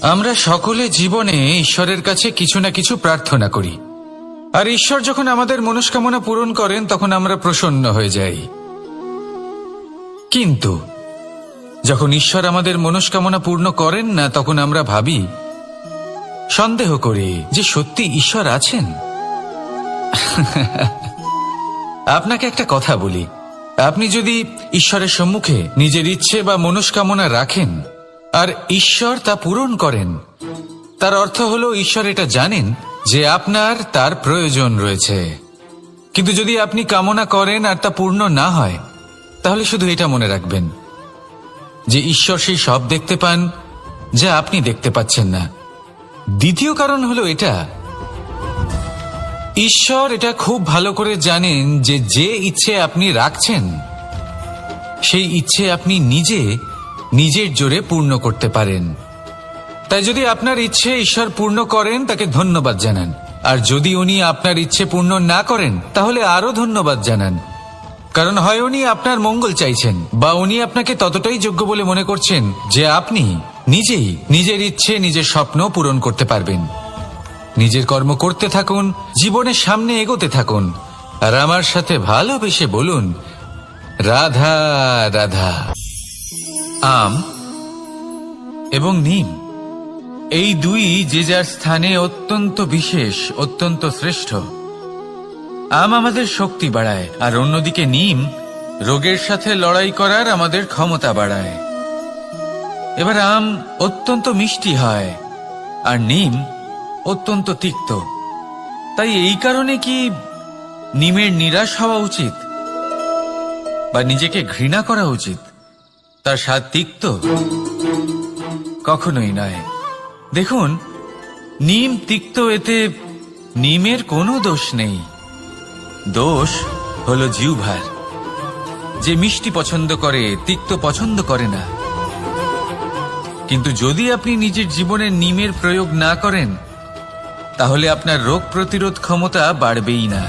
আমরা সকলে জীবনে ঈশ্বরের কাছে কিছু না কিছু প্রার্থনা করি, আর ঈশ্বর যখন আমাদের মনস্কামনা পূরণ করেন তখন আমরা প্রসন্ন হয়ে যাই। কিন্তু যখন ঈশ্বর আমাদের মনস্কামনা পূর্ণ করেন না, তখন আমরা ভাবি, সন্দেহ করি যে সত্যি ঈশ্বর আছেন। আপনাকে একটা কথা বলি, আপনি যদি ঈশ্বরের সম্মুখে নিজের ইচ্ছে বা মনস্কামনা রাখেন আর ঈশ্বর তা পূরণ করেন, তার অর্থ হলো ঈশ্বর এটা জানেন যে আপনার তার প্রয়োজন রয়েছে। কিন্তু যদি আপনি কামনা করেন আর তা পূর্ণ না হয়, তাহলে শুধু এটা মনে রাখবেন যে ঈশ্বর সেই সব দেখতে পান যা আপনি দেখতে পাচ্ছেন না। দ্বিতীয় কারণ হলো এটা, ঈশ্বর এটা খুব ভালো করে জানেন যে যে ইচ্ছে আপনি রাখছেন সেই ইচ্ছে আপনি নিজের জোরে পূর্ণ করতে পারেন। তাই যদি আপনার ইচ্ছে ঈশ্বর পূর্ণ করেন, তাকে ধন্যবাদ জানান, আর যদি উনি আপনার ইচ্ছে পূর্ণ না করেন, তাহলে আরো ধন্যবাদ জানান। কারণ হয় উনি আপনার মঙ্গল চাইছেন, বা উনি আপনাকে ততটাই যোগ্য বলে মনে করছেন যে আপনি নিজেই নিজের ইচ্ছে, নিজের স্বপ্ন পূরণ করতে পারবেন। নিজের কর্ম করতে থাকুন, জীবনের সামনে এগোতে থাকুন, আর আমার সাথে ভালোবেসে বলুন, রাধা রাধা। আম এবং নিম, এই দুই যে যার স্থানে অত্যন্ত বিশেষ, অত্যন্ত শ্রেষ্ঠ। আম আমাদের শক্তি বাড়ায়, আর অন্যদিকে নিম রোগের সাথে লড়াই করার আমাদের ক্ষমতা বাড়ায়। এবার আম অত্যন্ত মিষ্টি হয় আর নিম অত্যন্ত তিক্ত। তাই এই কারণে কি নিমের নিরাশ হওয়া উচিত বা নিজেকে ঘৃণা করা উচিত? তার স্বাদ তিক্ত? কখনোই নয়। দেখুন, নিম তিক্ত, এতে নিমের কোনো দোষ নেই। দোষ হলো জিহ্বার, যে মিষ্টি পছন্দ করে, তিক্ত পছন্দ করে না। কিন্তু যদি আপনি নিজের জীবনে নিমের প্রয়োগ না করেন, তাহলে আপনার রোগ প্রতিরোধ ক্ষমতা বাড়বেই না।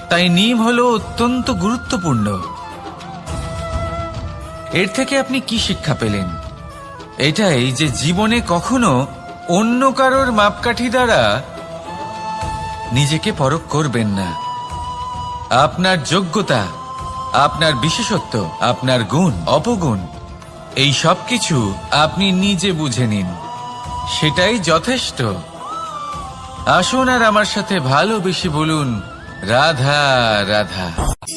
তাই নিম হলো অত্যন্ত গুরুত্বপূর্ণ। এর থেকে আপনি কি শিক্ষা পেলেন? এটাই যে জীবনে কখনো অন্য কারোর মাপকাঠি দ্বারা নিজেকে পরখ করবেন না। আপনার যোগ্যতা, আপনার বিশেষত্ব, আপনার গুণ, অপগুণ, এই সব কিছু আপনি নিজে বুঝে নিন, সেটাই যথেষ্ট। আসুন আর আমার সাথে ভালোবেসে বলুন, রাধা রাধা।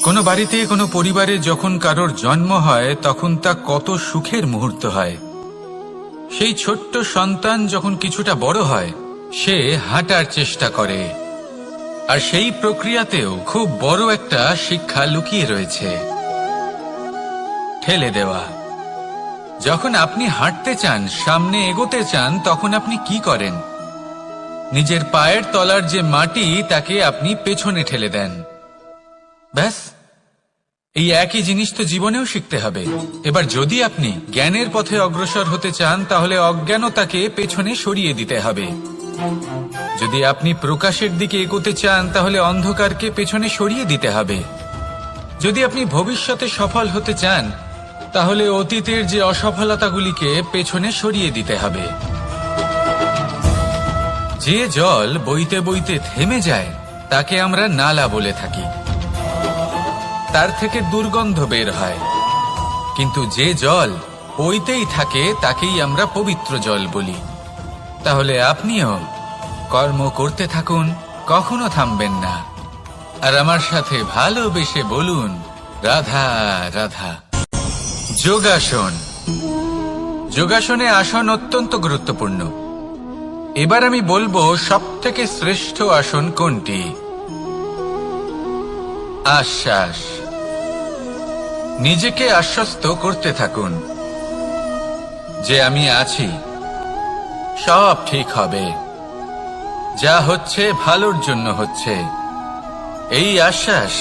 কোনো বাড়িতে, কোনো পরিবারে যখন কারোর জন্ম হয়, তখন তা কত সুখের মুহূর্ত হয়। সেই ছোট্ট সন্তান যখন কিছুটা বড় হয়, সে হাঁটার চেষ্টা করে, আর সেই প্রক্রিয়াতেও খুব বড় একটা শিক্ষা লুকিয়ে রয়েছে, ঠেলে দেওয়া। যখন আপনি হাঁটতে চান, সামনে এগোতে চান, তখন আপনি কি করেন? নিজের পায়ের তলার যে মাটি, তাকে আপনি পেছনে ঠেলে দেন। ব্যাস, এই একই জিনিস তো জীবনেও শিখতে হবে। এবার যদি আপনি জ্ঞানের পথে অগ্রসর হতে চান, তাহলে অজ্ঞানতাকে পেছনে সরিয়ে দিতে হবে। যদি আপনি প্রকাশের দিকে এগোতে চান, তাহলে অন্ধকারকে পেছনে সরিয়ে দিতে হবে। যদি আপনি ভবিষ্যতে সফল হতে চান, তাহলে অতীতের যে অসফলতাগুলিকে পেছনে সরিয়ে দিতে হবে। যে জল বইতে বইতে থেমে যায়, তাকে আমরা নালা বলে থাকি। তার থেকে দুর্গন্ধ বের হয়। কিন্তু যে জল বইতেই থাকে, তাকেই আমরা পবিত্র জল বলি। তাহলে আপনিও কর্ম করতে থাকুন, কখনো থামবেন না। আর আমার সাথে ভালোবেসে বলুন, রাধা রাধা। যোগাসন। যোগাসনে আসন অত্যন্ত গুরুত্বপূর্ণ। এবার আমি বলবো সবথেকে শ্রেষ্ঠ আসন কোনটি। আশ্বাস। নিজেকে আশ্বস্ত করতে থাকুন যে আমি আছি, সব ঠিক হবে, যা হচ্ছে ভালোর জন্য হচ্ছে। এই আশ্বাস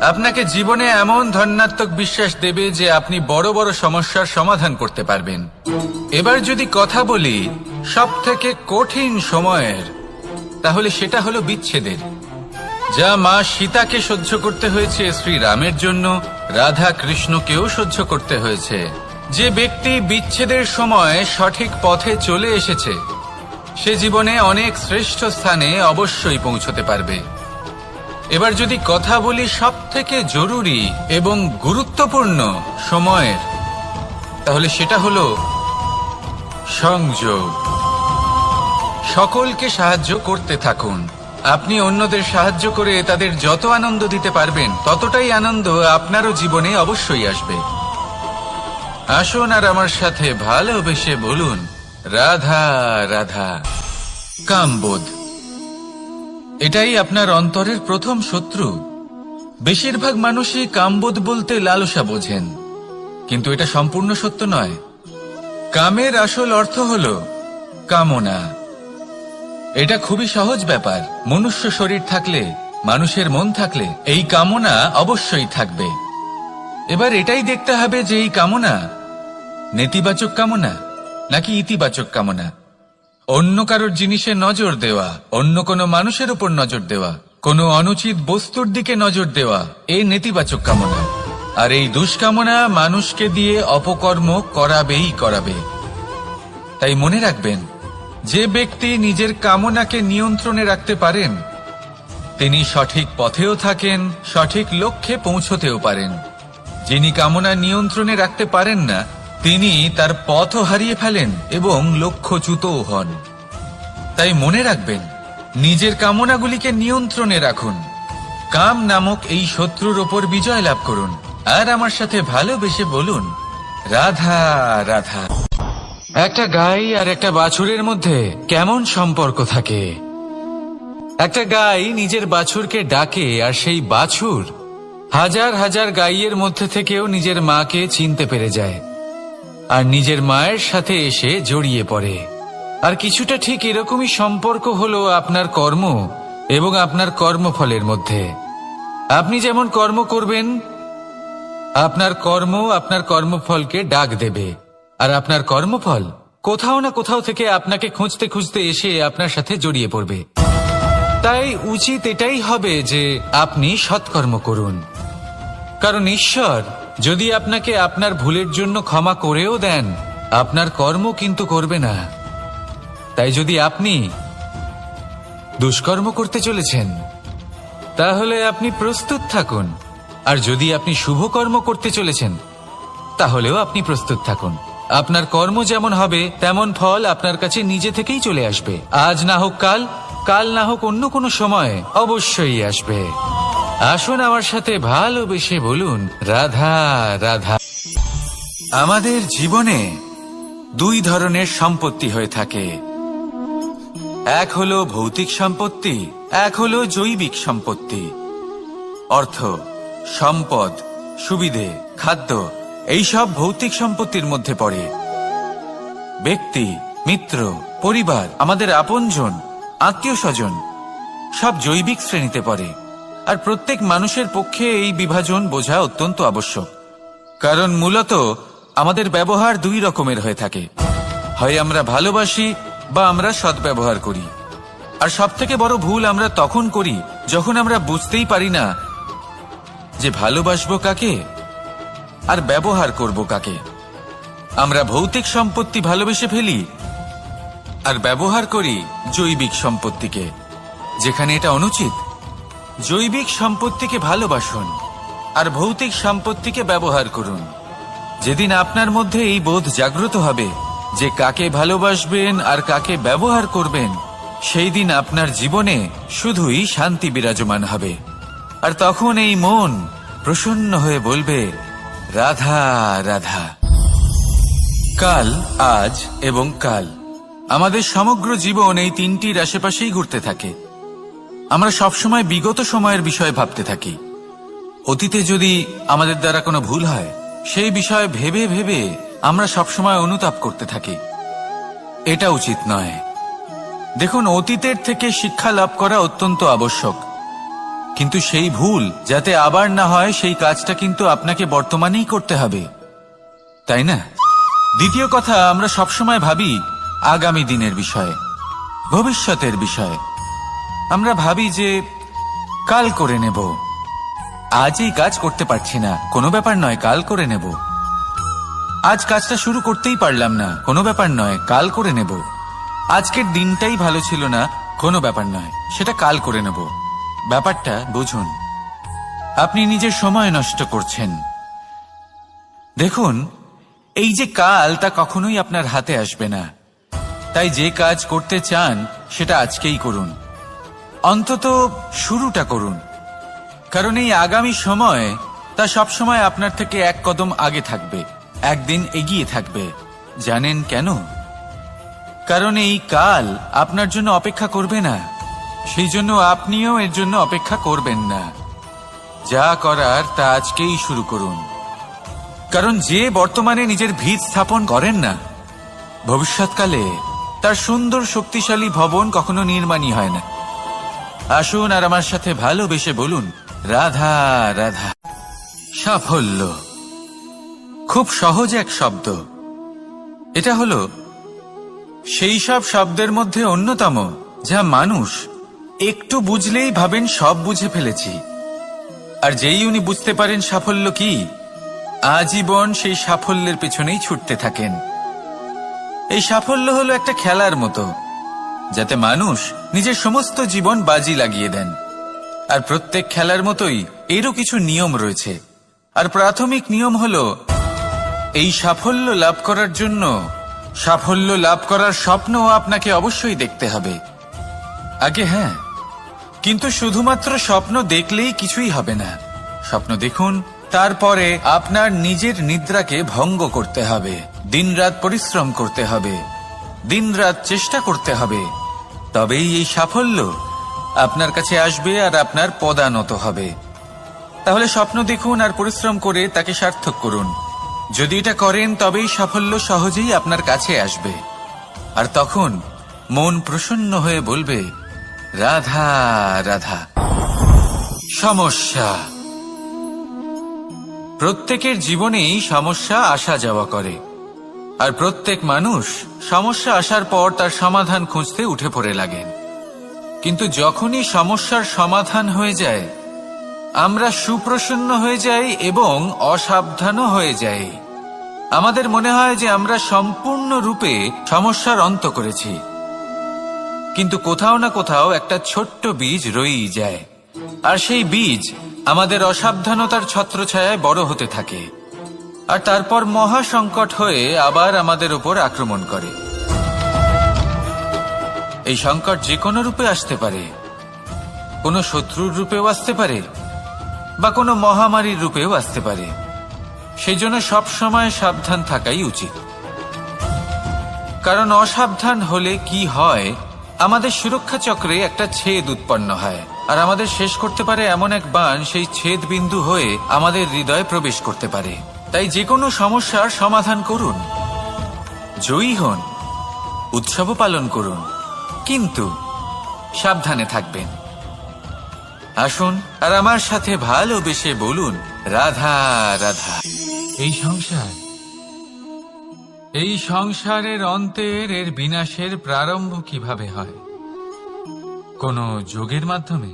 আপনাকে জীবনে এমন ধনাত্মক বিশ্বাস দেবে যে আপনি বড় বড় সমস্যার সমাধান করতে পারবেন। এবার যদি কথা বলি সবথেকে কঠিন সময়ের, তাহলে সেটা হলো বিচ্ছেদের। যা মা সীতাকে সহ্য করতে হয়েছে শ্রী রামের জন্য, রাধা কৃষ্ণকেও সহ্য করতে হয়েছে। যে ব্যক্তি বিচ্ছেদের সময় সঠিক পথে চলে এসেছে সে জীবনে অনেক শ্রেষ্ঠ স্থানে অবশ্যই পৌঁছতে পারবে। এবার যদি কথা বলি সবথেকে জরুরি এবং গুরুত্বপূর্ণ সময়ের, তাহলে সেটা হলো সংযোগ। সকলকে সাহায্য করতে থাকুন। আপনি অন্যদের সাহায্য করে তাদের যত আনন্দ দিতে পারবেন ততটাই আনন্দ আপনারও জীবনে অবশ্যই আসবে। আসুন আর আমার সাথে ভালোবেসে বলুন, রাধা রাধা। কামবোধ, এটাই আপনার অন্তরের প্রথম শত্রু। বেশিরভাগ মানুষই কামবোধ বলতে লালসা বোঝেন, কিন্তু এটা সম্পূর্ণ সত্য নয়। কামের আসল অর্থ হল কামনা। এটা খুবই সহজ ব্যাপার। মনুষ্য শরীর থাকলে, মানুষের মন থাকলে এই কামনা অবশ্যই থাকবে। এবার এটাই দেখতে হবে যে এই কামনা নেতিবাচক কামনা নাকি ইতিবাচক কামনা। অন্য কারোর জিনিসে নজর দেওয়া, অন্য কোনো মানুষের উপর নজর দেওয়া, কোনো অনুচিত বস্তুর দিকে নজর দেওয়া, এই নেতিবাচক কামনা। আর এই দুষ্কামনা মানুষকে দিয়ে অপকর্ম করাবেই করাবে। তাই মনে রাখবেন, যে ব্যক্তি নিজের কামনাকে নিয়ন্ত্রণে রাখতে পারেন তিনি সঠিক পথেও থাকেন, সঠিক লক্ষ্যে পৌঁছতেও পারেন। যিনি কামনা নিয়ন্ত্রণে রাখতে পারেন না তিনি তার পথও হারিয়ে ফেলেন এবং লক্ষ্যচ্যুতও হন। তাই মনে রাখবেন, নিজের কামনাগুলিকে নিয়ন্ত্রণে রাখুন। কাম নামক এই শত্রুর ওপর বিজয় লাভ করুন। আর আমার সাথে ভালোবেসে বলুন, রাধা রাধা। একটা গাই আর একটা বাছুরের মধ্যে কেমন সম্পর্ক থাকে? একটা গাই নিজের বাছুরকে ডাকে, আর সেই বাছুর হাজার হাজার গাইয়ের মধ্যে থেকেও নিজের মাকে চিনতে পেরে যায় আর নিজের মায়ের সাথে এসে জড়িয়ে পড়ে। আর কিছুটা ঠিক এরকমই সম্পর্ক হলো আপনার কর্ম এবং আপনার কর্মফলের মধ্যে। আপনি যেমন কর্ম করবেন, আপনার কর্ম আপনার কর্মফলকে ডাক দেবে, আর আপনার কর্মফল কোথাও না কোথাও থেকে আপনাকে খুঁজতে খুঁজতে এসে আপনার সাথে জড়িয়ে পড়বে। তাই উচিত এটাই হবে যে আপনি সৎকর্ম করুন, কারণ ঈশ্বর যদি আপনাকে আপনার ভুলের জন্য ক্ষমা করেও দেন, আপনার কর্ম কিন্তু করবে না। তাই যদি আপনি দুষ্কর্ম করতে চলেছেন তাহলে আপনি প্রস্তুত থাকুন, আর যদি আপনি শুভ কর্ম করতে চলেছেন তাহলেও আপনি প্রস্তুত থাকুন। আপনার কর্ম যেমন হবে তেমন ফল আপনার কাছে নিজে থেকেই চলে আসবে। আজ না হোক কাল, কাল না হোক অন্য কোনো সময় অবশ্যই আসবে। আসুন আমার সাথে ভালোবেসে বলুন, রাধা রাধা। আমাদের জীবনে দুই ধরনের সম্পত্তি হয়ে থাকে। এক হলো ভৌতিক সম্পত্তি, এক হলো জৈবিক সম্পত্তি। অর্থ, সম্পদ, সুবিধে, খাদ্য এইসব ভৌতিক সম্পত্তির মধ্যে পড়ে। ব্যক্তি, মিত্র, পরিবার, আমাদের আপনজন, আত্মীয় স্বজন সব জৈবিক শ্রেণীতে পড়ে। আর প্রত্যেক মানুষের পক্ষে এই বিভাজন বোঝা অত্যন্ত আবশ্যক, কারণ মূলত আমাদের ব্যবহার দুই রকমের হয়ে থাকে। হয় আমরা ভালোবাসি বা আমরা সদ্ব্যবহার করি। আর সবথেকে বড় ভুল আমরা তখন করি যখন আমরা বুঝতেই পারি না যে ভালোবাসবো কাকে আর ব্যবহার করব কাকে। আমরা ভৌতিক সম্পত্তি ভালোবেসে ফেলি আর ব্যবহার করি জৈবিক সম্পত্তিকে, যেখানে এটা অনুচিত। জৈবিক সম্পত্তিকে ভালোবাসুন আর ভৌতিক সম্পত্তিকে ব্যবহার করুন। যেদিন আপনার মধ্যে এই বোধ জাগ্রত হবে যে কাকে ভালোবাসবেন আর কাকে ব্যবহার করবেন, সেই দিন আপনার জীবনে শুধুই শান্তি বিরাজমান হবে। আর তখন এই মন প্রসন্ন হয়ে বলবে, রাধা রাধা। কাল, আজ এবং কাল, আমাদের সমগ্র জীবন এই তিনটির আশেপাশেই ঘুরতে থাকে। আমরা সবসময় বিগত সময়ের বিষয়ে ভাবতে থাকি। অতীতে যদি আমাদের দ্বারা কোনো ভুল হয় সেই বিষয়ে ভেবে ভেবে আমরা সবসময় অনুতাপ করতে থাকি। এটা উচিত নয়। দেখুন, অতীতের থেকে শিক্ষা লাভ করা অত্যন্ত আবশ্যক, কিন্তু সেই ভুল যাতে আবার না হয় সেই কাজটা কিন্তু আপনাকে বর্তমানেই করতে হবে, তাই না? দ্বিতীয় কথা, আমরা সবসময় ভাবি আগামী দিনের বিষয়ে, ভবিষ্যতের বিষয়ে। আমরা ভাবি যে কাল করে নেব, আজ এই কাজ করতে পারছি না, কোনো ব্যাপার নয়, কাল করে নেব। আজ কাজটা শুরু করতেই পারলাম না, কোনো ব্যাপার নয়, কাল করে নেব। আজকের দিনটাই ভালো ছিল না, কোনো ব্যাপার নয়, সেটা কাল করে নেব। ব্যাপারটা বুঝুন, আপনি নিজের সময় নষ্ট করছেন। দেখুন, এই যে কাল, তা কখনোই আপনার হাতে আসবে না। তাই যে কাজ করতে চান সেটা আজকেই করুন, অন্তত শুরুটা করুন। কারণ এই আগামী সময় তা সবসময় আপনার থেকে এক কদম আগে থাকবে, একদিন এগিয়ে থাকবে। জানেন কেন? কারণ এই কাল আপনার জন্য অপেক্ষা করবে না, সেই জন্য আপনিও এর জন্য অপেক্ষা করবেন না। যা করার তা আজকেই শুরু করুন। কারণ যে বর্তমানে নিজের ভিত স্থাপন করেন না, ভবিষ্যৎকালে তার সুন্দর শক্তিশালী ভবন কখনো নির্মাণই হয় না। আসুন আর আমার সাথে ভালোবেসে বলুন, রাধা রাধা। সাফল্য খুব সহজ এক শব্দ। এটা হলো সেই সব শব্দের মধ্যে অন্যতম যা মানুষ একটু বুঝলেই ভাবেন সব বুঝে ফেলেছি। আর যেই উনি বুঝতে পারেন সাফল্য কি, আজীবন সেই সাফল্যের পেছনেই ছুটতে থাকেন। এই সাফল্য হলো একটা খেলার মতো, যাতে মানুষ নিজের সমস্ত জীবন বাজি লাগিয়ে দেন। আর প্রত্যেক খেলার মতোই এরও কিছু নিয়ম রয়েছে। আর প্রাথমিক নিয়ম হলো, এই সাফল্য লাভ করার জন্য সাফল্য লাভ করার স্বপ্ন আপনাকে অবশ্যই দেখতে হবে আগে। হ্যাঁ, কিন্তু শুধুমাত্র স্বপ্ন দেখলেই কিছুই হবে না। স্বপ্ন দেখুন, তারপরে আপনার নিজের নিদ্রাকে ভঙ্গ করতে হবে, দিনরাত পরিশ্রম করতে হবে, দিনরাত চেষ্টা করতে হবে। তবেই এই সাফল্য আপনার কাছে আসবে আর আপনার পদানত হবে। তাহলে স্বপ্ন দেখুন আর পরিশ্রম করে তাকে সার্থক করুন। যদি এটা করেন তবেই সাফল্য সহজেই আপনার কাছে আসবে। আর তখন মন প্রসন্ন হয়ে বলবে, রাধা রাধা। সমস্যা, প্রত্যেকের জীবনেই সমস্যা আসা যাওয়া করে। আর প্রত্যেক মানুষ সমস্যা আসার পর তার সমাধান খুঁজতে উঠে পড়ে লাগেন। কিন্তু যখনই সমস্যার সমাধান হয়ে যায়, আমরা সুপ্রসন্ন হয়ে যাই এবং অসাবধানও হয়ে যাই। আমাদের মনে হয় যে আমরা সম্পূর্ণরূপে সমস্যার অন্ত করেছি, কিন্তু কোথাও না কোথাও একটা ছোট্ট বীজ রয়েই যায়। আর সেই বীজ আমাদের অসাবধানতার ছত্রছায়ায় বড় হতে থাকে, আর তারপর মহা সংকট হয়ে আবার আমাদের উপর আক্রমণ করে। এই সংকট যে কোনো রূপে আসতে পারে, কোনো শত্রুর রূপেও আসতে পারে, বা কোনো মহামারীর রূপেও আসতে পারে। সেই জন্য সবসময় সাবধান থাকাই উচিত। কারণ অসাবধান হলে কি হয়, আমাদের সুরক্ষা চক্রে একটা ছেদ উৎপন্ন হয়, আর আমাদের শেষ করতে পারে এমন এক বাণ সেই ছেদ বিন্দু হয়ে আমাদের হৃদয়ে প্রবেশ করতে পারে। তাই যে কোনো সমস্যার সমাধান করুন, জয়ী হন, উৎসবও পালন করুন, কিন্তু সাবধানে থাকবেন। আসুন আর আমার সাথে ভালোবেসে বলুন, রাধা রাধা। এই সংসারের অন্তের এর বিনাশের প্রারম্ভ কিভাবে হয়? কোন যোগের মাধ্যমে,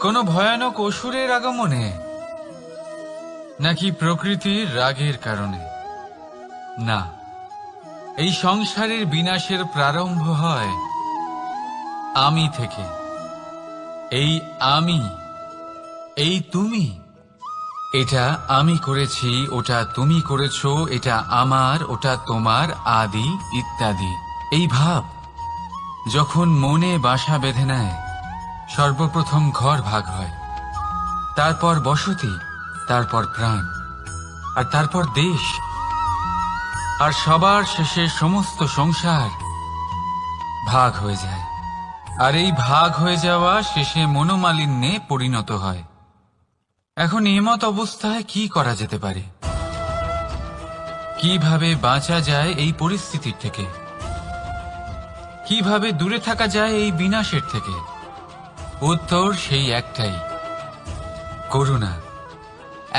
কোন ভয়ানক অসুরের আগমনে, নাকি প্রকৃতির রাগের কারণে? না, এই সংসারের বিনাশের প্রারম্ভ হয় আমি থেকে। এই আমি, এই তুমি, এটা আমি করেছি, ওটা তুমি করেছো, এটা আমার, ওটা তোমার, আদি ইত্যাদি। এই ভাব যখন মনে বাসা বেঁধে নেয়, সর্বপ্রথম ঘর ভাগ হয়, তারপর বসতি, তারপর প্রাণ, আর তারপর দেশ, আর সবার শেষে সমস্ত সংসার ভাগ হয়ে যায়। আর এই ভাগ হয়ে যাওয়া শেষে মনোমালিন্যে পরিণত হয়। এখন এমত অবস্থায় কি করা যেতে পারে? কিভাবে বাঁচা যায় এই পরিস্থিতির থেকে? কিভাবে দূরে থাকা যায় এই বিনাশের থেকে? উত্তর সেই একটাই, করুণা।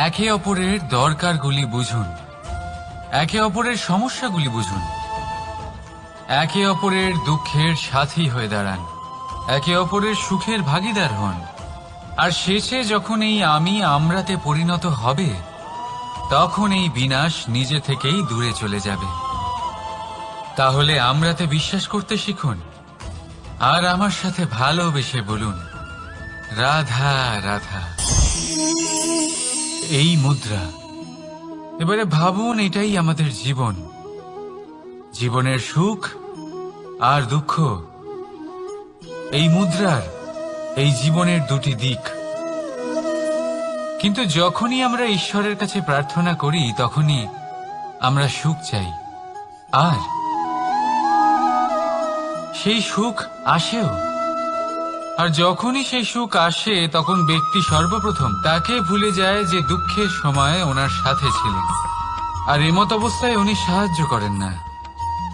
একে অপরের দরকারগুলি বুঝুন, একে অপরের সমস্যাগুলি বুঝুন, একে অপরের দুঃখের সাথী হয়ে দাঁড়ান, একে অপরের সুখের ভাগীদার হন। আর শেষে যখন এই আমি আমরাতে পরিণত হবে, তখন এই বিনাশ নিজে থেকেই দূরে চলে যাবে। তাহলে আমরাতে বিশ্বাস করতে শিখুন, আর আমার সাথে ভালোবেসে বলুন, রাধা রাধা। এই মুদ্রা, এবারে ভাবুন, এটাই আমাদের জীবন, জীবনের সুখ আর দুঃখ। এই মুদ্রার, এই জীবনের দুটি দিক। কিন্তু যখনই আমরা ঈশ্বরের কাছে প্রার্থনা করি, তখনই আমরা সুখ চাই, আর সেই সুখ আসেও। আর যখনই সেই সুখ আসে, তখন ব্যক্তি সর্বপ্রথম তাকে ভুলে যায় যে দুঃখের সময় ওনার সাথে ছিলেন। আর এমত অবস্থায় উনি সাহায্য করেন না,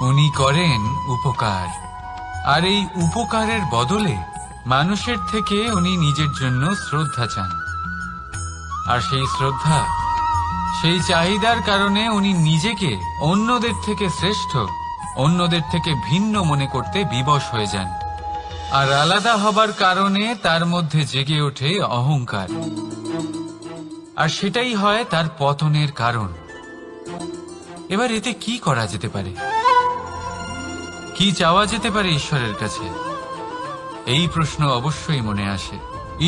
উনি করেন উপকার। আর এই উপকারের বদলে মানুষের থেকে উনি নিজের জন্য শ্রদ্ধা চান। আর সেই শ্রদ্ধা, সেই চাহিদার কারণে উনি নিজেকে অন্যদের থেকে শ্রেষ্ঠ, অন্যদের থেকে ভিন্ন মনে করতে বিবশ হয়ে যান। আর আলাদা হবার কারণে তার মধ্যে জেগে ওঠে অহংকার, আর সেটাই হয় তার পতনের কারণ। এবার এতে কি করা যেতে পারে? কি চাওয়া যেতে পারে ঈশ্বরের কাছে? এই প্রশ্ন অবশ্যই মনে আসে।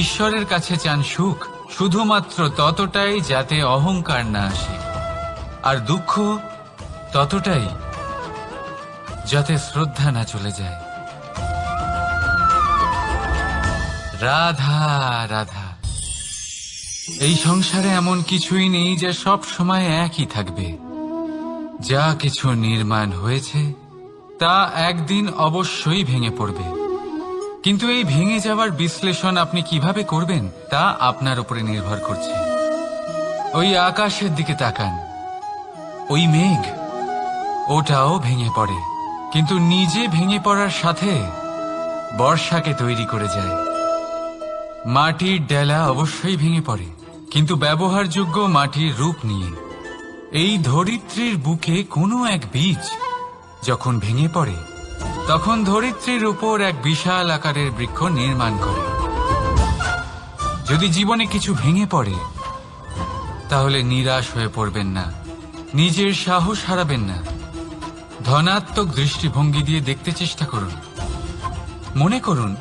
ঈশ্বরের কাছে চান সুখ, শুধুমাত্র ততটাই যাতে অহংকার না আসে, আর দুঃখ ততটাই যাতে শ্রদ্ধা না চলে যায়। রাধা রাধা। এই সংসারে এমন কিছুই নেই যে সব সময় একই থাকবে। যা কিছু নির্মাণ হয়েছে তা একদিন অবশ্যই ভেঙে পড়বে, কিন্তু এই ভেঙে যাওয়ার বিশ্লেষণ আপনি কিভাবে করবেন তা আপনার উপরে নির্ভর করছে। ওই আকাশের দিকে তাকান, ওই মেঘ, ওটাও ভেঙে পড়ে, কিন্তু নিজে ভেঙে পড়ার সাথে বর্ষাকে তৈরি করে যায়। মাটির ডেলা অবশ্যই ভেঙে পড়ে, কিন্তু ব্যবহারযোগ্য মাটির রূপ নিয়ে। এই ধরিত্রীর বুকে কোনো এক বীজ যখন ভেঙে পড়ে, তখন ধরিত্রীর উপর এক বিশাল আকারের বৃক্ষ নির্মাণ করে। যদি জীবনে কিছু ভেঙে পড়ে, তাহলে নিরাশ হয়ে পড়বেন না, নিজের সাহস হারাবেন না। ধনাত্মক দৃষ্টিভঙ্গি দিয়ে দেখতে চেষ্টা করুন। মনে করুন,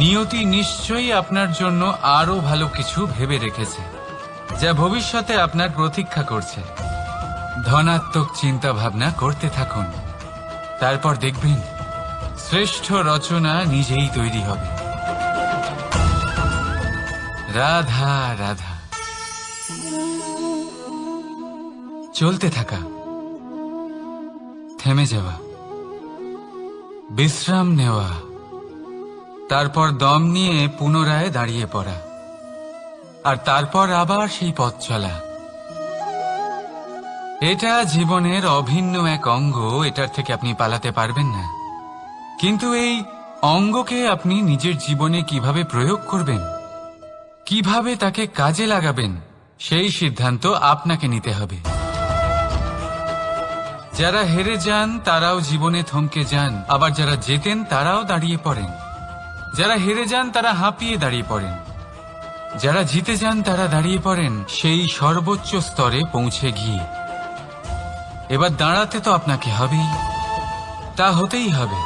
নিয়তি নিশ্চয়ই আপনার জন্য আরো ভালো কিছু ভেবে রেখেছে, যা ভবিষ্যতে আপনার প্রতীক্ষা করছে। ধনাত্মক চিন্তা ভাবনা করতে থাকুন, তারপর দেখবেন শ্রেষ্ঠ রচনা নিজেই তৈরি হবে। রাধা রাধা। চলতে থাকা, থেমে যাওয়া, বিশ্রাম নেওয়া, তারপর দম নিয়ে পুনরায় দাঁড়িয়ে পড়া, আর তারপর আবার সেই পথ চলা। এটা জীবনের অভিন্ন এক অঙ্গ, এটার থেকে আপনি পালাতে পারবেন না। কিন্তু এই অঙ্গকে আপনি নিজের জীবনে কিভাবে প্রয়োগ করবেন, কিভাবে তাকে কাজে লাগাবেন, সেই সিদ্ধান্ত আপনাকে নিতে হবে। যারা হেরে যান তারাও জীবনে থমকে যান, আবার যারা জেতেন তারাও দাঁড়িয়ে পড়েন। যারা হেরে যান তারা হাঁপিয়ে দাঁড়িয়ে পড়েন, যারা জিতে যান তারা দাঁড়িয়ে পড়েন সেই সর্বোচ্চ স্তরে পৌঁছে গিয়ে। এবার দাঁড়াতে তো আপনাকে হবেই, তা হতেই হবে।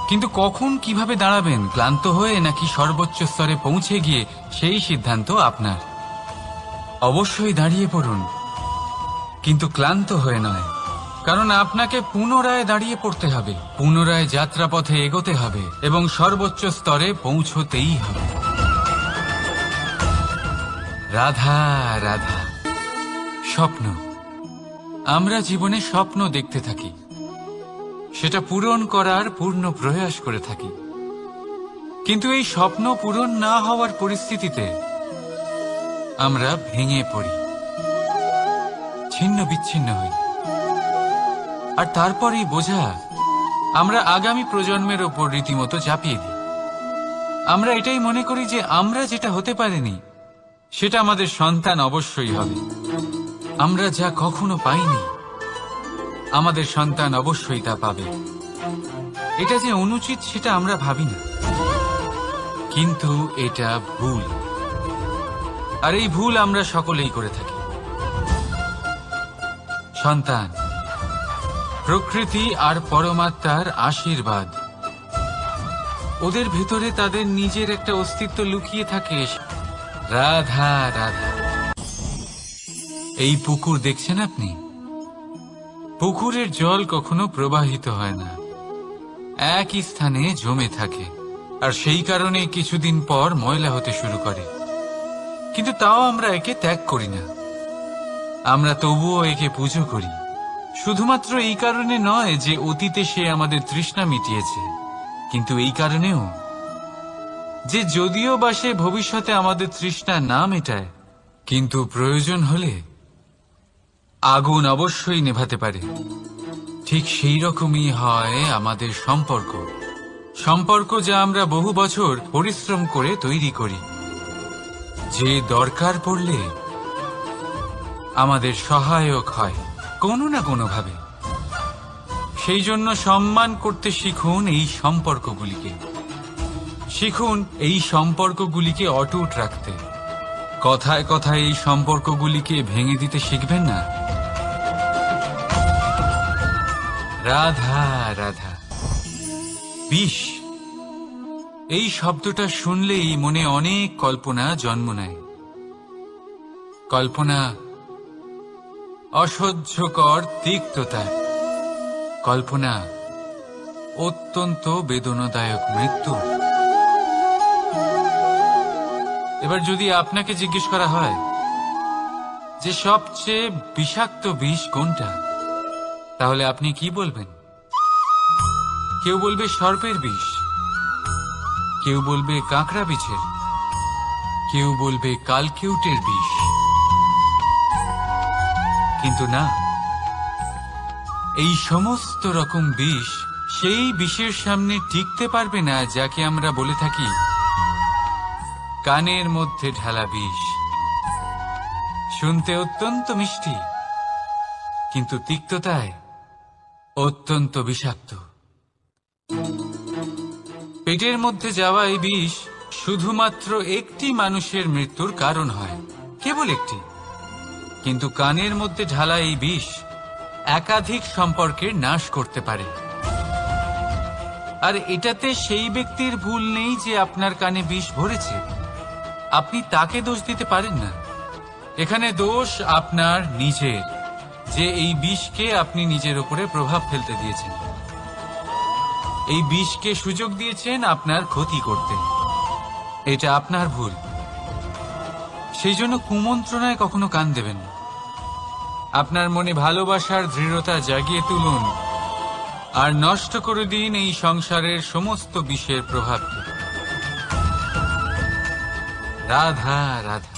কিন্তু কখন, কিভাবে দাঁড়াবেন, ক্লান্ত হয়ে নাকি সর্বোচ্চ স্তরে পৌঁছে গিয়ে, সেই সিদ্ধান্ত আপনার। অবশ্যই দাঁড়িয়ে পড়ুন, কিন্তু ক্লান্ত হয়ে নয়, কারণ আপনাকে পুনরায় দাঁড়িয়ে পড়তে হবে, পুনরায় যাত্রাপথে এগোতে হবে এবং সর্বোচ্চ স্তরে পৌঁছতেই হবে। রাধা রাধা। স্বপ্ন, আমরা জীবনে স্বপ্ন দেখতে থাকি, সেটা পূরণ করার পূর্ণ প্রয়াস করে থাকি। কিন্তু এই স্বপ্ন পূরণ না হওয়ার পরিস্থিতিতে আমরা ভেঙে পড়ি, ছিন্ন বিচ্ছিন্ন হই, আর তারপর এই বোঝা আমরা আগামী প্রজন্মের ওপর রীতিমতো চাপিয়ে দিই। আমরা এটাই মনে করি যে আমরা যেটা হতে পারিনি, সেটা আমাদের সন্তান অবশ্যই হবে। আমরা যা কখনো পাইনি, আমাদের সন্তান অবশ্যই তা পাবে। এটা যে অনুচিত সেটা আমরা ভাবি না, কিন্তু এটা ভুল, আর এই ভুল আমরা সকলেই করে থাকি। সন্তান, প্রকৃতি আর পরমাত্মার আশীর্বাদ। ওদের ভেতরে তাদের নিজের একটা অস্তিত্ব লুকিয়ে থাকে। রাধা রাধা। এই পুকুর দেখছেন আপনি? পুকুরের জল কখনো প্রবাহিত হয় না, একই স্থানে জমে থাকে, আর সেই কারণে কিছুদিন পর ময়লা হতে শুরু করে। কিন্তু তাও আমরা একে ত্যাগ করি না, আমরা তবুও একে পুজো করি। শুধুমাত্র এই কারণে নয় যে অতীতে সে আমাদের তৃষ্ণা মিটিয়েছে, কিন্তু এই কারণেও যে যদিও বা সে ভবিষ্যতে আমাদের তৃষ্ণা না মেটায়, কিন্তু প্রয়োজন হলে আগুন অবশ্যই নেভাতে পারে। ঠিক সেই রকমই হয় আমাদের সম্পর্ক, যা আমরা বহু বছর পরিশ্রম করে তৈরি করি, যে দরকার পড়লে আমাদের সহায়ক হয় কোনো না কোনোভাবে। সেই জন্য সম্মান করতে শিখুন এই সম্পর্কগুলিকে, শিখুন এই সম্পর্কগুলিকে অটুট রাখতে। কথায় কথায় এই সম্পর্কগুলিকে ভেঙে দিতে শিখবেন না। রাধা রাধা। বিষ, এই শব্দটা শুনলেই মনে অনেক কল্পনা জন্ম নেয়। কল্পনা অসহ্যকর তিক্ততা, কল্পনা অত্যন্ত বেদনাদায়ক মৃত্যু। এবার যদি আপনাকে জিজ্ঞেস করা হয় যে সবচেয়ে বিষাক্ত বিষ কোনটা, তাহলে আপনি কি বলবেন? কেউ বলবে সর্পের বিষ, কেউ বলবে কাঁকড়া বিছের, কেউ বলবে কালকেউটের বিষ। কিন্তু না, এই সমস্ত রকম বিষ সেই বিষের সামনে টিকতে পারবে না যাকে আমরা বলে থাকি কানের মধ্যে ঢালা বিষ। শুনতে অত্যন্ত মিষ্টি, কিন্তু তিক্ততায় অত্যন্ত বিষাক্ত। পেটের মধ্যে যাওয়া এই বিষ শুধুমাত্র একটি মানুষের মৃত্যুর কারণ হয়, কেবল একটি। কিন্তু কানের মধ্যে ঢালা এই বিষ একাধিক সম্পর্কের নাশ করতে পারে। আর এটাতে সেই ব্যক্তির ভুল নেই যে আপনার কানে বিষ ভরেছে, আপনি তাকে দোষ দিতে পারেন না। এখানে দোষ আপনার নিজের, যে এই বিষকে আপনি নিজের উপরে প্রভাব ফেলতে দিয়েছেন, এই বিষকে সুযোগ দিয়েছেন আপনার ক্ষতি করতে। এটা আপনার ভুল। সেই জন্য কুমন্ত্রণায় কখনো কান দেবেন না। আপনার মনে ভালোবাসার দৃঢ়তা জাগিয়ে তুলুন আর নষ্ট করে দিন এই সংসারের সমস্ত বিষের প্রভাবকে। রাধা রাধা।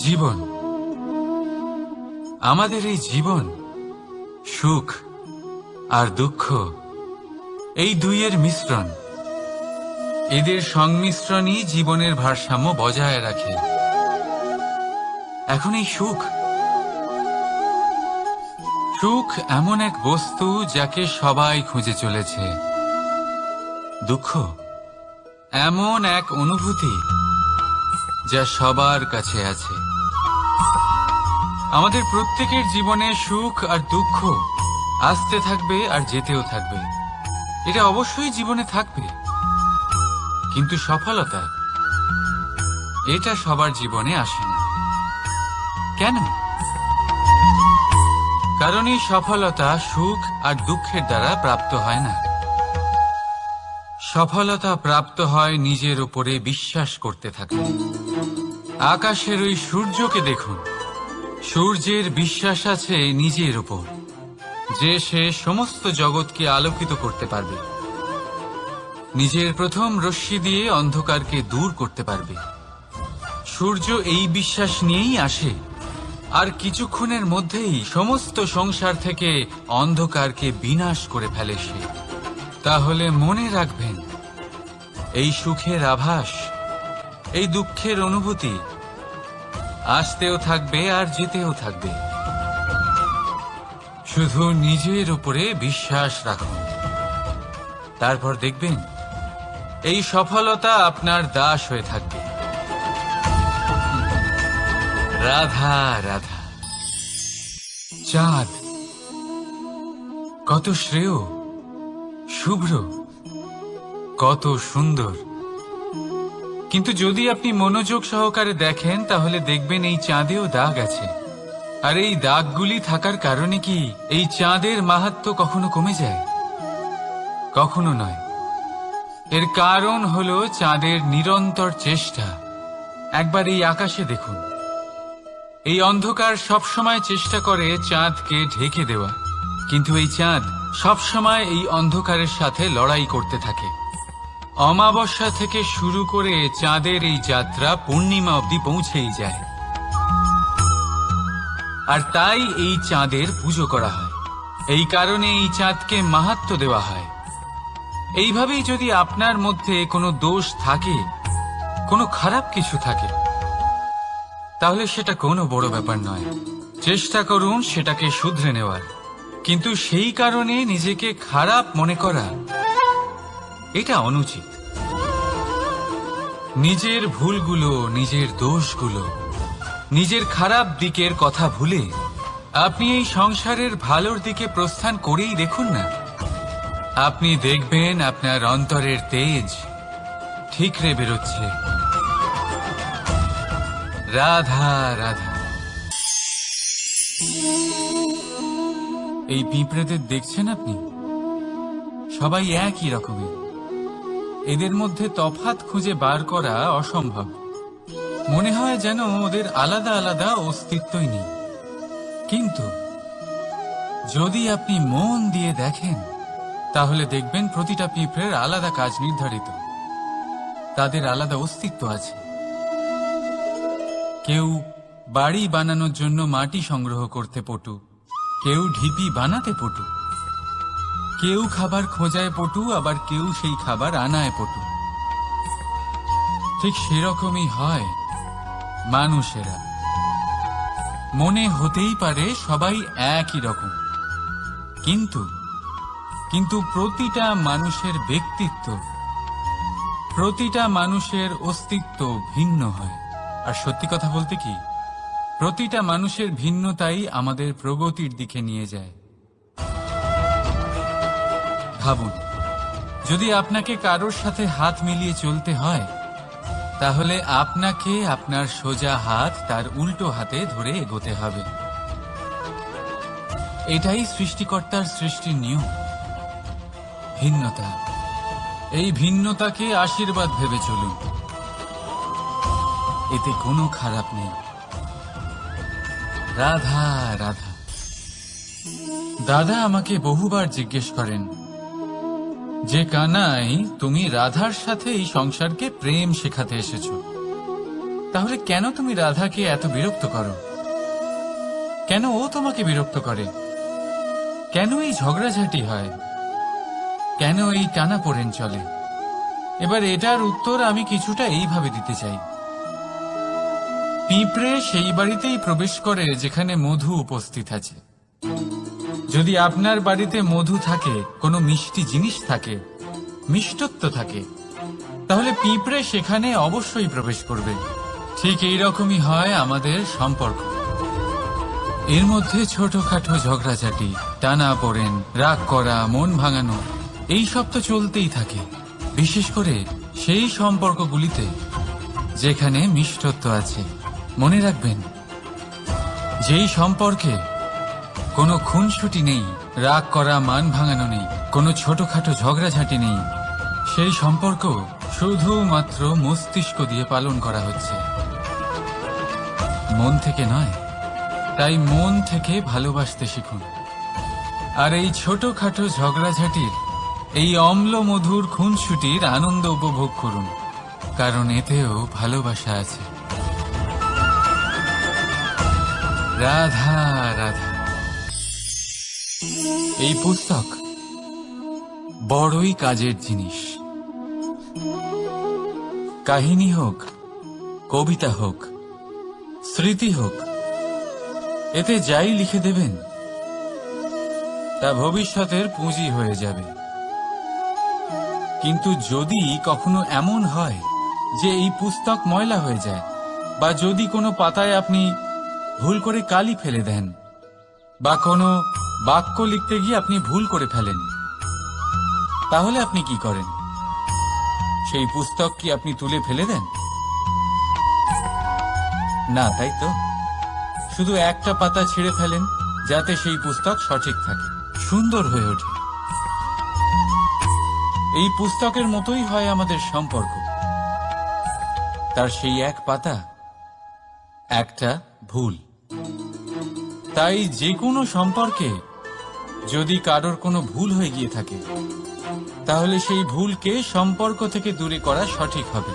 জীবন, আমাদের এই জীবন, সুখ আর দুঃখ, এই দুইয়ের মিশ্রণ। এদের সংমিশ্রণই জীবনের ভারসাম্য বজায় রাখে। এখন এই সুখ এমন এক বস্তু যাকে সবাই খুঁজে চলেছে। দুঃখ এমন এক অনুভূতি যা সবার কাছে আছে। আমাদের প্রত্যেকের জীবনে সুখ আর দুঃখ আসতে থাকবে আর যেতেও থাকবে, এটা অবশ্যই জীবনে থাকবে। কিন্তু সফলতা, এটা সবার জীবনে আসে না। কেন? কারণ এই সফলতা সুখ আর দুঃখের দ্বারা প্রাপ্ত হয় না। সফলতা প্রাপ্ত হয় নিজের উপরে বিশ্বাস করতে থাকলে। আকাশের ওই সূর্যকে দেখুন, সূর্যের বিশ্বাস আছে নিজের উপর যে সে সমস্ত জগৎকে আলোকিত করতে পারবে, নিজের প্রথম রশ্মি দিয়ে অন্ধকারকে দূর করতে পারবে। সূর্য এই বিশ্বাস নিয়েই আসে, আর কিছুক্ষণের মধ্যেই সমস্ত সংসার থেকে অন্ধকারকে বিনাশ করে ফেলে সে। তাহলে মনে রাখবেন, এই সুখের আভাস, এই দুঃখের অনুভূতি আসতেও থাকবে আর যেতেও থাকবে। শুধু নিজের উপরে বিশ্বাস রাখুন, তারপর দেখবেন এই সফলতা আপনার দাস হয়ে থাকবে। রাধা রাধা। চাঁদ কত শ্রেয়, শুভ্র, কত সুন্দর। কিন্তু যদি আপনি মনোযোগ সহকারে দেখেন তাহলে দেখবেন এই চাঁদেও দাগ আছে। আর এই দাগগুলি থাকার কারণে কি এই চাঁদের মাহাত্ম্য কখনো কমে যায়? কখনো নয়। এর কারণ হলো চাঁদের নিরন্তর চেষ্টা। একবার এই আকাশে দেখুন, এই অন্ধকার সবসময় চেষ্টা করে চাঁদকে ঢেকে দেওয়া, কিন্তু এই চাঁদ সবসময় এই অন্ধকারের সাথে লড়াই করতে থাকে। অমাবস্যা থেকে শুরু করে চাঁদের এই যাত্রা পূর্ণিমা অবধি পৌঁছেই যায়। আর তাই এই চাঁদের পুজো করা হয়, এই কারণে এই চাঁদকে মাহাত্ম্য দেওয়া হয়। এইভাবেই যদি আপনার মধ্যে কোনো দোষ থাকে, কোনো খারাপ কিছু থাকে, তাহলে সেটা কোনো বড় ব্যাপার নয়। চেষ্টা করুন সেটাকে শুধরে নেওয়ার, কিন্তু সেই কারণে নিজেকে খারাপ মনে করা এটা অনুচিত। নিজের ভুলগুলো, নিজের দোষগুলো, নিজের খারাপ দিকের কথা ভুলে আপনি এই সংসারের ভালোর দিকে প্রস্থান করেই দেখুন না। আপনি দেখবেন আপনার অন্তরের তেজ ঠিকরে বেরোচ্ছে। রাধা রাধা। এই পিঁপড়েদের দেখছেন আপনি? সবাই একই রকমের। এদের মধ্যে তফাৎ খুঁজে বার করা অসম্ভব। মনে হয় যেন ওদের আলাদা আলাদা অস্তিত্বই নেই। কিন্তু যদি আপনি মন দিয়ে দেখেন তাহলে দেখবেন প্রতিটা পিঁপড়ের আলাদা কাজ নির্ধারিত, তাদের আলাদা অস্তিত্ব আছে। কেউ বাড়ি বানানোর জন্য মাটি সংগ্রহ করতে পটু, কেউ ঢিপি বানাতে পটু, কেউ খাবার খোঁজায় পটু, আবার কেউ সেই খাবার আনায় পটু। ঠিক সেরকমই হয় মানুষেরা। মনে হতেই পারে সবাই একই রকম, কিন্তু প্রতিটা মানুষের ব্যক্তিত্ব, প্রতিটা মানুষের অস্তিত্ব ভিন্ন হয়। আর সত্যি কথা বলতে কি, প্রতিটা মানুষের ভিন্নতাই আমাদের প্রগতির দিকে নিয়ে যায়। ভাবুন, যদি আপনাকে কারোর সাথে হাত মিলিয়ে চলতে হয়, তাহলে আপনাকে আপনার সোজা হাত তার উল্টো হাতে ধরে এগোতে হবে। এটাই সৃষ্টিকর্তার সৃষ্টির নিয়ম। ভিন্নতা, এই ভিন্নতাকে আশীর্বাদ ভেবে চলুন, এতে কোনো খারাপ নেই। রাধা রাধা। দাদা আমাকে বহুবার জিজ্ঞেস করেন যে কানাই, তুমি রাধার সাথে এই সংসারকে প্রেম শেখাতে এসেছো, তাহলে কেন তুমি রাধাকে এত বিরক্ত করো? কেন ও তোমাকে বিরক্ত করে? কেন এই ঝগড়াঝাটি হয়? কেন এই টানাপোড়েন চলে? এবার এটার উত্তর আমি কিছুটা এইভাবে দিতে চাই। পিঁপড়ে সেই বাড়িতেই প্রবেশ করে যেখানে মধু উপস্থিত আছে। যদি আপনার বাড়িতে মধু থাকে, কোনো মিষ্টি জিনিস থাকে, মিষ্টত্ব থাকে, তাহলে পিঁপড়ে সেখানে অবশ্যই প্রবেশ করবে। ঠিক এইরকমই হয় আমাদের সম্পর্ক। এর মধ্যে ছোটখাটো ঝগড়াঝাটি, টানাপোড়েন, রাগ করা, মন ভাঙানো, এই সব তো চলতেই থাকে। বিশেষ করে সেই সম্পর্কগুলিতে যেখানে মিষ্টত্ব আছে। মনে রাখবেন, যেই সম্পর্কে কোনো খুনসুটি নেই, রাগ করা, মান ভাঙানো নেই, কোনো ছোটখাটো ঝগড়াঝাটি নেই, সেই সম্পর্ক শুধুমাত্র মস্তিষ্ক দিয়ে পালন করা হচ্ছে, মন থেকে নয়। তাই মন থেকে ভালোবাসতে শিখুন। আর এই ছোটখাটো ঝগড়াঝাটির, এই অম্ল মধুর খুনসুটির আনন্দ উপভোগ করুন, কারণ এতেও ভালোবাসা আছে। রাধা রাধা। এই পুস্তক বড়ই কাজের জিনিস। কাহিনী হোক, কবিতা হোক, স্মৃতি হোক, এতে যাই লিখে দেবেন তা ভবিষ্যতের পুঁজি হয়ে যাবে। কিন্তু যদি কখনো এমন হয় যে এই পুস্তক ময়লা হয়ে যায়, বা যদি কোনো পাতায় আপনি ভুল করে কালি ফেলে দেন, বা কোনো বাক্য লিখতে গিয়ে আপনি ভুল করে ফেলেন, তাহলে আপনি কি করেন? সেই পুস্তক কি আপনি তুলে ফেলে দেন? না, তাই তো। শুধু একটা পাতা ছিঁড়ে ফেলেন যাতে সেই পুস্তক সঠিক থাকে, সুন্দর হয়ে ওঠে। এই পুস্তকের মতোই হয় আমাদের সম্পর্ক। তার সেই এক পাতা একটা ভুল। তাই যে কোনো সম্পর্কে যদি কারোর কোনো ভুল হয়ে গিয়ে থাকে, তাহলে সেই ভুলকে সম্পর্ক থেকে দূরে করা সঠিক হবে।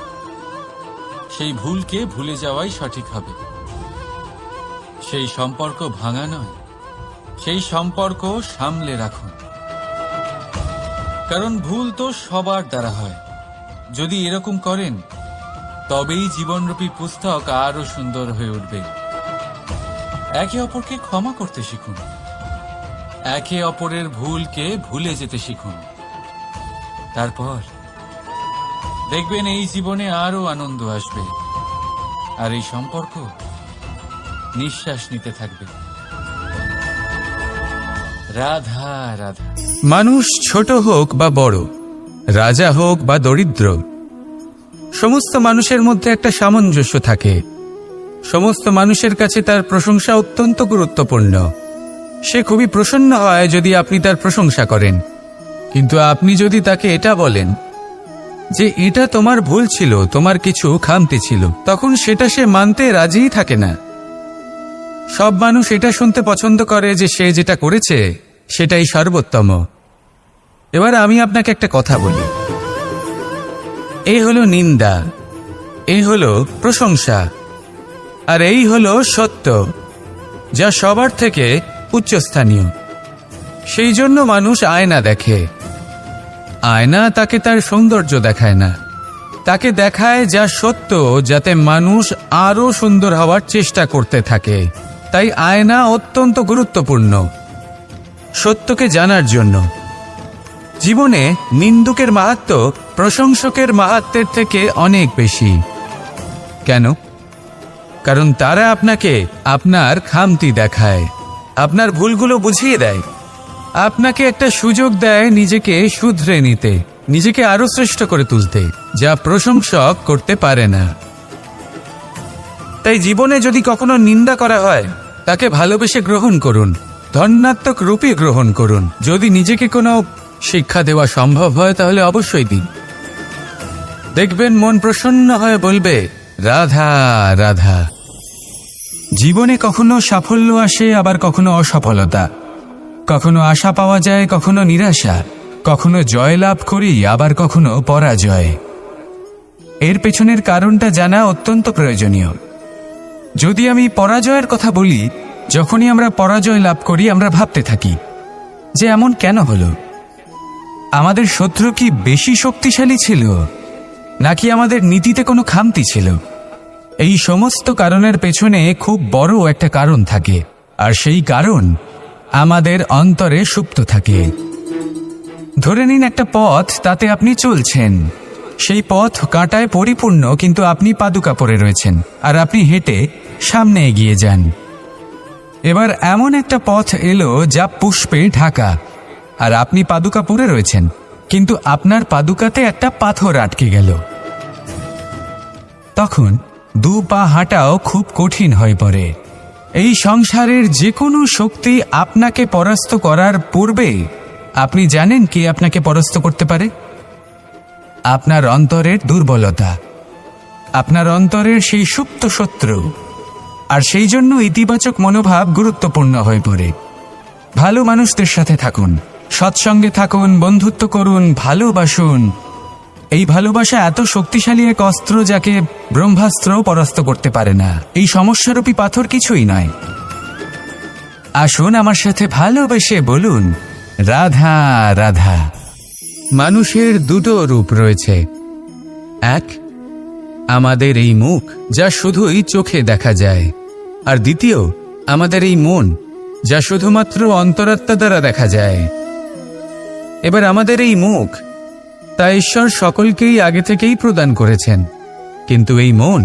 সেই ভুলকে ভুলে যাওয়াই সঠিক হবে। সেই সম্পর্ক ভাঙা নয়, সেই সম্পর্ক সামলে রাখুন। কারণ ভুল তো সবার দ্বারা হয়। যদি এরকম করেন, তবেই জীবনরূপী পুস্তক আরো সুন্দর হয়ে উঠবে। একে অপরকে ক্ষমা করতে শিখুন, একে অপরের ভুলকে ভুলে যেতে শিখুন। তারপর দেখবেন এই জীবনে আরো আনন্দ আসবে, আর এই সম্পর্ক নিঃশ্বাস নিতে থাকবে। রাধা রাধা। মানুষ ছোট হোক বা বড়, রাজা হোক বা দরিদ্র, সমস্ত মানুষের মধ্যে একটা সামঞ্জস্য থাকে। সমস্ত মানুষের কাছে তার প্রশংসা অত্যন্ত গুরুত্বপূর্ণ। সে খুবই প্রসন্ন হয় যদি আপনি তার প্রশংসা করেন, কিন্তু আপনি যদি তাকে এটা বলেন যে এটা তোমার ভুল ছিল, তোমার কিছু খামতি ছিল, তখন সেটা সে মানতে রাজিই থাকে না। সব মানুষ এটা শুনতে পছন্দ করে যে সে যেটা করেছে সেটাই সর্বোত্তম। এবার আমি আপনাকে একটা কথা বলি, এই হলো নিন্দা, এই হলো প্রশংসা, আর এই হলো সত্য, যা সবার থেকে উচ্চস্থানীয়। সেই জন্য মানুষ আয়না দেখে। আয়না তাকে তার সৌন্দর্য দেখায় না, তাকে দেখায় যা সত্য, যাতে মানুষ আরো সুন্দর হওয়ার চেষ্টা করতে থাকে। তাই আয়না অত্যন্ত গুরুত্বপূর্ণ সত্যকে জানার জন্য। জীবনে নিন্দুকের মাহাত্ম্য প্রশংসকের মাহাত্ম্যের থেকে অনেক বেশি। কেন? কারণ তারা আপনাকে আপনার খামতি দেখায়, আপনার ভুলগুলো বুঝিয়ে দেয়, আপনাকে একটা সুযোগ দেয় নিজেকে শুধরে নিতে, নিজেকে আরো শ্রেষ্ঠ করে তুলতে, যা প্রশংসক করতে পারে না। তাই জীবনে যদি কখনো নিন্দা করা হয়, তাকে ভালোবেসে গ্রহণ করুন, ধন্যাত্মক রূপে গ্রহণ করুন। যদি নিজেকে কোনো শিক্ষা দেওয়া সম্ভব হয় তাহলে অবশ্যই দিন। দেখবেন মন প্রসন্ন হয়ে বলবে, রাধা রাধা। জীবনে কখনো সাফল্য আসে, আবার কখনো অসফলতা, কখনো আশা পাওয়া যায়, কখনো নিরাশা, কখনো জয় লাভ করি, আবার কখনো পরাজয়। এর পেছনের কারণটা জানা অত্যন্ত প্রয়োজনীয়। যদি আমি পরাজয়ের কথা বলি, যখনই আমরা পরাজয় লাভ করি আমরা ভাবতে থাকি যে এমন কেন হলো? আমাদের শত্রু কি বেশি শক্তিশালী ছিল, নাকি আমাদের নীতিতে কোনো খামতি ছিল? এই সমস্ত কারণের পেছনে খুব বড় একটা কারণ থাকে, আর সেই কারণ আমাদের অন্তরে সুপ্ত থাকে। ধরে নিন একটা পথ, তাতে আপনি চলছেন, সেই পথ কাঁটায় পরিপূর্ণ, কিন্তু আপনি পাদুকা পরে রয়েছেন, আর আপনি হেঁটে সামনে এগিয়ে যান। এবার এমন একটা পথ এলো যা পুষ্পে ঢাকা, আর আপনি পাদুকা পরে রয়েছেন, কিন্তু আপনার পাদুকাতে একটা পাথর আটকে গেল। তখন দু পা হাঁটাও খুব কঠিন হয়ে পড়ে। এই সংসারের যে কোনো শক্তি আপনাকে পরাস্ত করার পূর্বে আপনি জানেন কে আপনাকে পরাস্ত করতে পারে? আপনার অন্তরের দুর্বলতা, আপনার অন্তরের সেই সুপ্ত শত্রু। আর সেই জন্য ইতিবাচক মনোভাব গুরুত্বপূর্ণ হয়ে পড়ে। ভালো মানুষদের সাথে থাকুন, সৎসঙ্গে থাকুন, বন্ধুত্ব করুন, ভালোবাসুন। এই ভালোবাসা এত শক্তিশালী এক অস্ত্র যাকে ব্রহ্মাস্ত্র পরাস্ত করতে পারে না। এই সমস্যারূপী পাথর কিছুই নয়। আসুন আমার সাথে ভালোবেসে বলুন, রাধা রাধা। মানুষের দুটো রূপ রয়েছে। এক, আমাদের এই মুখ, যা শুধুই চোখে দেখা যায়, আর দ্বিতীয় আমাদের এই মন, যা শুধুমাত্র অন্তরাত্মা দ্বারা দেখা যায়। এবার আমাদের এই মুখ, তা ঈশ্বর সকলকেই আগে থেকেই প্রদান করেছেন, কিন্তু এই মন,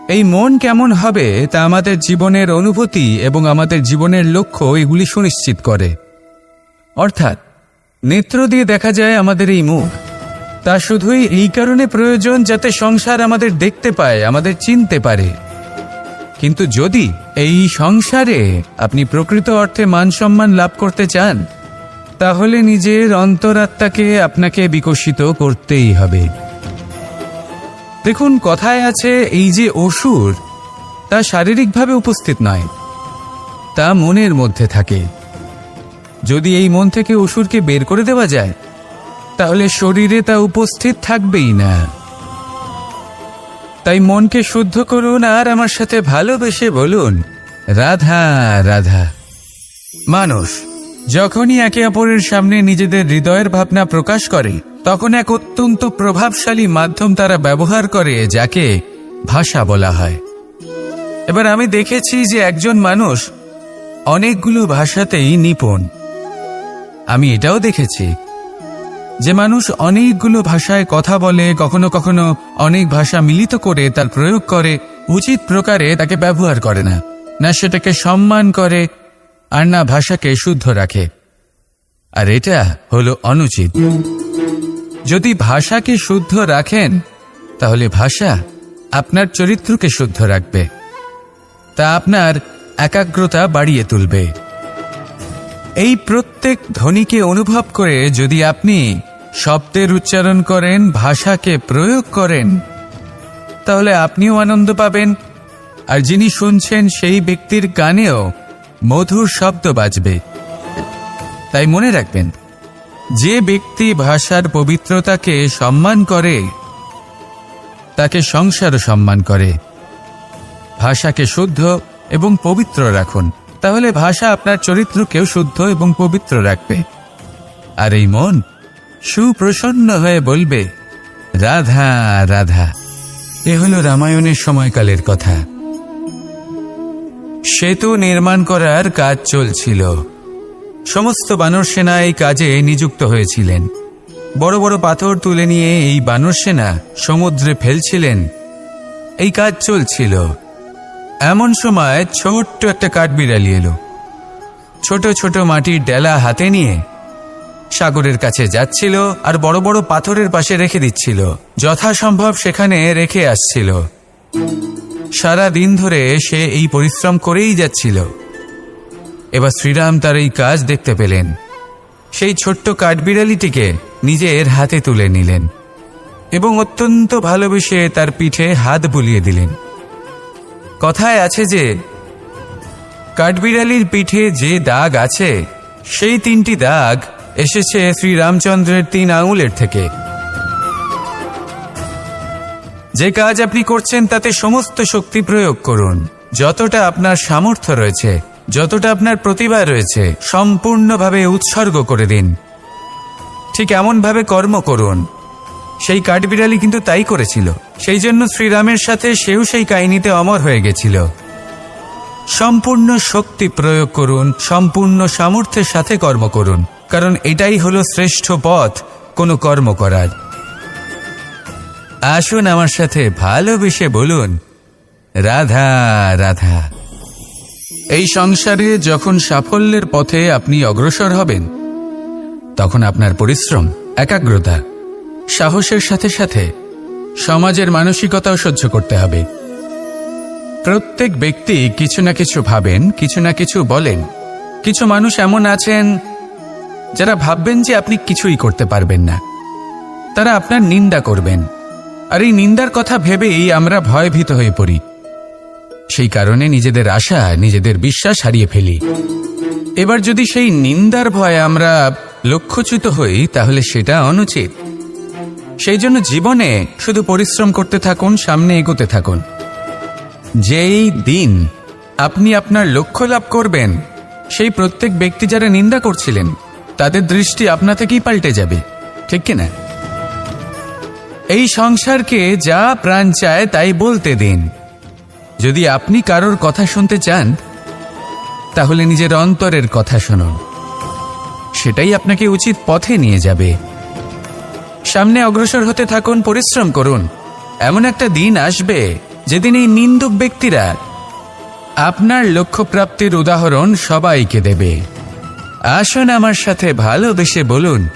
এই মন কেমন হবে তা আমাদের জীবনের অনুভূতি এবং আমাদের জীবনের লক্ষ্য এগুলি সুনিশ্চিত করে। অর্থাৎ নেত্র দিয়ে দেখা যায় আমাদের এই মুখ, তা শুধুই এই কারণে প্রয়োজন যাতে সংসার আমাদের দেখতে পায়, আমাদের চিনতে পারে। কিন্তু যদি এই সংসারে আপনি প্রকৃত অর্থে মান সম্মান লাভ করতে চান, তাহলে নিজের অন্তরাত্মাকে আপনাকে বিকশিত করতেই হবে। দেখুন, কথায় আছে এই যে অসুর, তা শারীরিকভাবে উপস্থিত নয়, তা মনের মধ্যে থাকে। যদি এই মন থেকে অসুরকে বের করে দেওয়া যায়, তাহলে শরীরে তা উপস্থিত থাকবেই না। তাই মনকে শুদ্ধ করুন আর আমার সাথে ভালোবেসে বলুন, রাধা রাধা। মানুষ যখনই একে অপরের সামনে নিজেদের হৃদয়ের ভাবনা প্রকাশ করে, তখন এক অত্যন্ত প্রভাবশালী মাধ্যম তারা ব্যবহার করে, যাকে ভাষা বলা হয়। এবার আমি দেখেছি যে একজন মানুষ অনেকগুলো ভাষাতেই নিপুণ। আমি এটাও দেখেছি যে মানুষ অনেকগুলো ভাষায় কথা বলে, কখনো কখনো অনেক ভাষা মিলিত করে তার প্রয়োগ করে, উচিত প্রকারে তাকে ব্যবহার করে না, না সেটাকে সম্মান করে, আর না ভাষাকে শুদ্ধ রাখে। আর এটা হলো অনুচিত। যদি ভাষাকে শুদ্ধ রাখেন, তাহলে ভাষা আপনার চরিত্রকে শুদ্ধ রাখবে, তা আপনার একাগ্রতা বাড়িয়ে তুলবে। এই প্রত্যেক ধ্বনিকে অনুভব করে যদি আপনি শব্দের উচ্চারণ করেন, ভাষাকে প্রয়োগ করেন, তাহলে আপনিও আনন্দ পাবেন, আর যিনি শুনছেন সেই ব্যক্তির কানেও মধুর শব্দ বাজবে। তাই মনে রাখবেন, যে ব্যক্তি ভাষার পবিত্রতাকে সম্মান করে, তাকে সংসারও সম্মান করে। ভাষাকে শুদ্ধ এবং পবিত্র রাখুন, তাহলে ভাষা আপনার চরিত্রকেও শুদ্ধ এবং পবিত্র রাখবে। আর এই মন সুপ্রসন্ন হয়ে বলবে, রাধা রাধা। এ হলো রামায়ণের সময়কালের কথা। সেতু নির্মাণ করার কাজ চলছিল। সমস্ত বানর সেনা এই কাজে নিযুক্ত হয়েছিলেন। বড় বড় পাথর তুলে নিয়ে এই বানর সেনা সমুদ্রে ফেলছিলেন। এই কাজ চলছিল। এমন সময় ছোট্ট একটা কাঠবিড়ালি এলো। ছোট ছোট মাটির ডেলা হাতে নিয়ে সাগরের কাছে যাচ্ছিল, আর বড় বড় পাথরের পাশে রেখে দিচ্ছিল, যথাসম্ভব সেখানে রেখে আসছিল। সারা দিন ধরে সে এই পরিশ্রম করেই যাচ্ছিল। এবার শ্রীরাম তার এই কাজ দেখতে পেলেন। সেই ছোট্ট কাঠবিড়ালিটিকে নিজের হাতে তুলে নিলেন এবং অত্যন্ত ভালোবেসে তার পিঠে হাত বুলিয়ে দিলেন। কথায় আছে যে কাঠবিড়ালির পিঠে যে দাগ আছে, সেই 3টি দাগ এসেছে শ্রীরামচন্দ্রের 3 আঙুলের থেকে। যে কাজ আপনি করছেন তাতে সমস্ত শক্তি প্রয়োগ করুন। যতটা আপনার সামর্থ্য রয়েছে, যতটা আপনার প্রতিভা রয়েছে, সম্পূর্ণভাবে উৎসর্গ করে দিন। ঠিক এমনভাবে কর্ম করুন। সেই কাঠবিড়ালি কিন্তু তাই করেছিল। সেই জন্য শ্রীরামের সাথে সেও সেই কাহিনীতে অমর হয়ে গেছিল। সম্পূর্ণ শক্তি প্রয়োগ করুন, সম্পূর্ণ সামর্থ্যের সাথে কর্ম করুন, কারণ এটাই হলো শ্রেষ্ঠ পথ কোনো কর্ম করার। আসুন আমার সাথে ভালোবেসে বলুন, রাধা রাধা। এই সংসারে যখন সাফল্যের পথে আপনি অগ্রসর হবেন, তখন আপনার পরিশ্রম, একাগ্রতা, সাহসের সাথে সাথে সমাজের মানসিকতাও সহ্য করতে হবে। প্রত্যেক ব্যক্তি কিছু না কিছু ভাবেন, কিছু না কিছু বলেন। কিছু মানুষ এমন আছেন যারা ভাববেন যে আপনি কিছুই করতে পারবেন না। তারা আপনার নিন্দা করবেন, আর এই নিন্দার কথা ভেবেই আমরা ভয়ভীত হয়ে পড়ি। সেই কারণে নিজেদের আশা, নিজেদের বিশ্বাস হারিয়ে ফেলি। এবার যদি সেই নিন্দার ভয়ে আমরা লক্ষ্যচ্যুত হই, তাহলে সেটা অনুচিত। সেই জন্য জীবনে শুধু পরিশ্রম করতে থাকুন, সামনে এগোতে থাকুন। যেই দিন আপনি আপনার লক্ষ্য লাভ করবেন, সেই প্রত্যেক ব্যক্তি যারা নিন্দা করছিলেন, তাদের দৃষ্টি আপনা থেকেই পাল্টে যাবে, ঠিক কিনা? এই সংসারকে যা প্রাণ চায় তাই বলতে দিন। যদি আপনি কারোর কথা শুনতে চান, তাহলে নিজের অন্তরের কথা শুনুন। সেটাই আপনাকে উচিত পথে নিয়ে যাবে। সামনে অগ্রসর হতে থাকুন, পরিশ্রম করুন। এমন একটা দিন আসবে যেদিন এই নিন্দুক ব্যক্তিরা আপনার লক্ষ্যপ্রাপ্তির উদাহরণ সবাইকে দেবে। আসুন আমার সাথে ভালোবেসে বলুন,